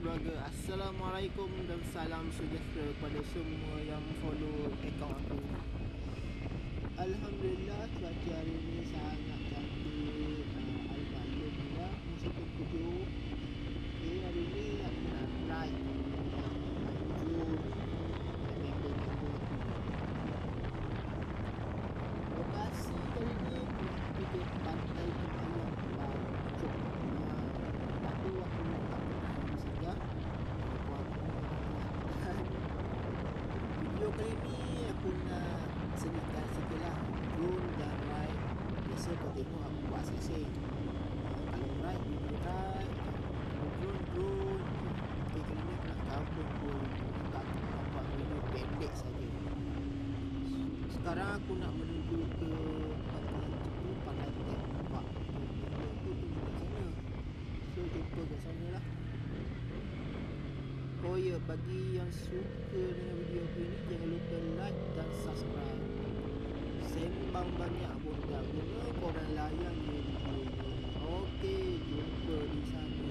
keluarga. Assalamualaikum dan salam sejahtera kepada semua yang follow akaun aku. Alhamdulillah cuaca hari ini sangat cantik. Alhamdulillah musim ketujuh. Hari ini aku nak try lokasi kali ini pergi ke Pantai Kemayang. Tapi waktu tak saja video kali ni aku nak sediakan sikitlah drone dan ride. Biasa kau tengok aku buat sesi kalau ride video ride, kalau drone. Okay, kali ni aku nak cover pun tak buat video pendek saja. Sekarang aku nak menuju ke Pantai Tembak. Aku tunggu kat sana. So jumpa kat sana lah. Oh ya, bagi yang suka dengan video aku ini, jangan lupa like dan subscribe. Sembang banyak pun tak guna, korang layan je video ni. Okey, jumpa di sana.